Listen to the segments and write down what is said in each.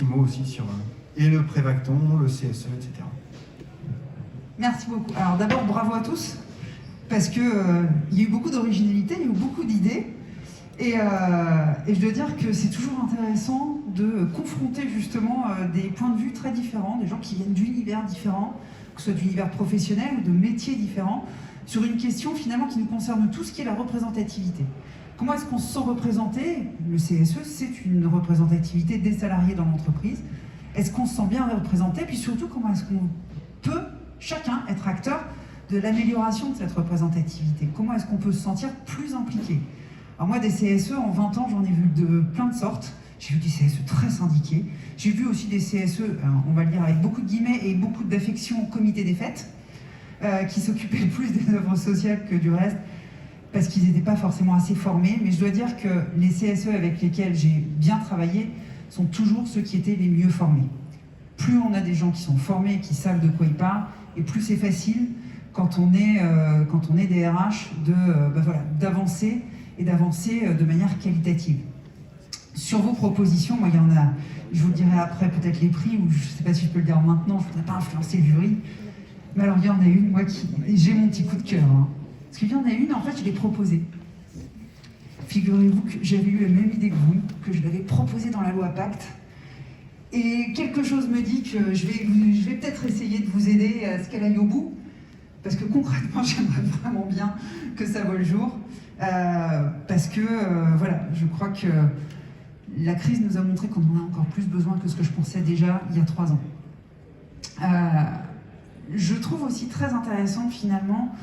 petit mot aussi sur et le Prévacton, le CSE, etc. Merci beaucoup. Alors d'abord, bravo à tous, parce qu'il y a eu beaucoup d'originalité, il y a eu beaucoup d'idées, et je dois dire que c'est toujours intéressant de confronter justement des points de vue très différents, des gens qui viennent d'univers différents, que ce soit d'univers professionnel ou de métiers différents, sur une question finalement qui nous concerne tous, qui est la représentativité. Comment est-ce qu'on se sent représenté? Le CSE, c'est une représentativité des salariés dans l'entreprise. Est-ce qu'on se sent bien représenté? Puis surtout, comment est-ce qu'on peut, chacun, être acteur de l'amélioration de cette représentativité? Comment est-ce qu'on peut se sentir plus impliqué? Alors moi, des CSE, en 20 ans, j'en ai vu de plein de sortes. J'ai vu des CSE très syndiqués. J'ai vu aussi des CSE, on va le dire avec beaucoup de guillemets et beaucoup d'affection au comité des fêtes, qui s'occupaient plus des œuvres sociales que du reste, parce qu'ils n'étaient pas forcément assez formés. Mais je dois dire que les CSE avec lesquels j'ai bien travaillé sont toujours ceux qui étaient les mieux formés. Plus on a des gens qui sont formés, qui savent de quoi ils parlent, et plus c'est facile quand on est des RH d'avancer et d'avancer de manière qualitative. Sur vos propositions, moi il y en a, je vous le dirai après peut-être les prix, ou je ne sais pas si je peux le dire maintenant, je ne voudrais pas influencer le jury, mais alors il y en a une, moi j'ai mon petit coup de cœur. Parce qu'il y en a une, en fait je l'ai proposée. Figurez-vous que j'avais eu la même idée que vous, que je l'avais proposée dans la loi Pacte, et quelque chose me dit que je vais peut-être essayer de vous aider à ce qu'elle aille au bout, parce que concrètement j'aimerais vraiment bien que ça voie le jour, parce que voilà, je crois que la crise nous a montré qu'on en a encore plus besoin que ce que je pensais déjà il y a 3 ans. Je trouve aussi très intéressant finalement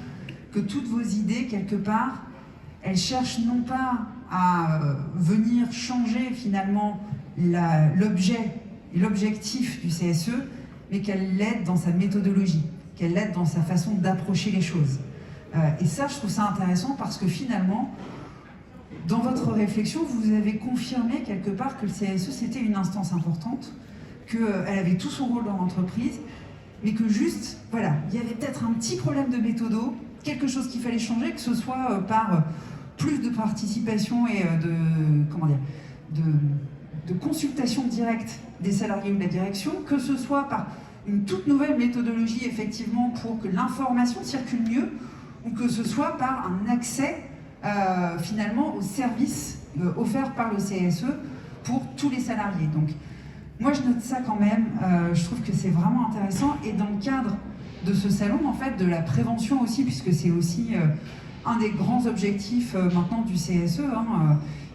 que toutes vos idées, quelque part, elles cherchent non pas à venir changer finalement l'objet et l'objectif du CSE, mais qu'elles l'aident dans sa méthodologie, qu'elles l'aident dans sa façon d'approcher les choses. Et ça, je trouve ça intéressant parce que finalement, dans votre réflexion, vous avez confirmé quelque part que le CSE, c'était une instance importante, qu'elle avait tout son rôle dans l'entreprise, mais que juste, voilà, il y avait peut-être un petit problème de méthodo, quelque chose qu'il fallait changer, que ce soit par plus de participation et de consultation directe des salariés ou de la direction, que ce soit par une toute nouvelle méthodologie, effectivement, pour que l'information circule mieux, ou que ce soit par un accès, finalement, aux services offerts par le CSE pour tous les salariés. Donc, moi, je note ça quand même, je trouve que c'est vraiment intéressant, et dans le cadre de ce salon, en fait, de la prévention aussi, puisque c'est aussi un des grands objectifs maintenant du CSE,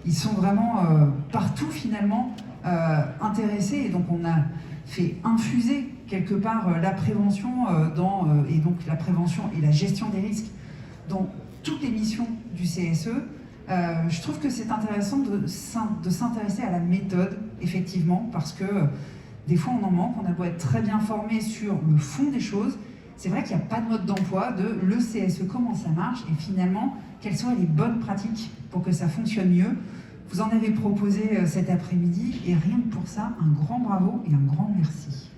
ils sont vraiment partout, finalement, intéressés, et donc on a fait infuser quelque part la prévention et donc la prévention et la gestion des risques dans toutes les missions du CSE. Je trouve que c'est intéressant de s'intéresser à la méthode, effectivement, parce que des fois on en manque, on a beau être très bien formé sur le fond des choses, c'est vrai qu'il n'y a pas de mode d'emploi de le CSE, comment ça marche, et finalement, quelles seraient les bonnes pratiques pour que ça fonctionne mieux. Vous en avez proposé cet après-midi, et rien que pour ça, un grand bravo et un grand merci.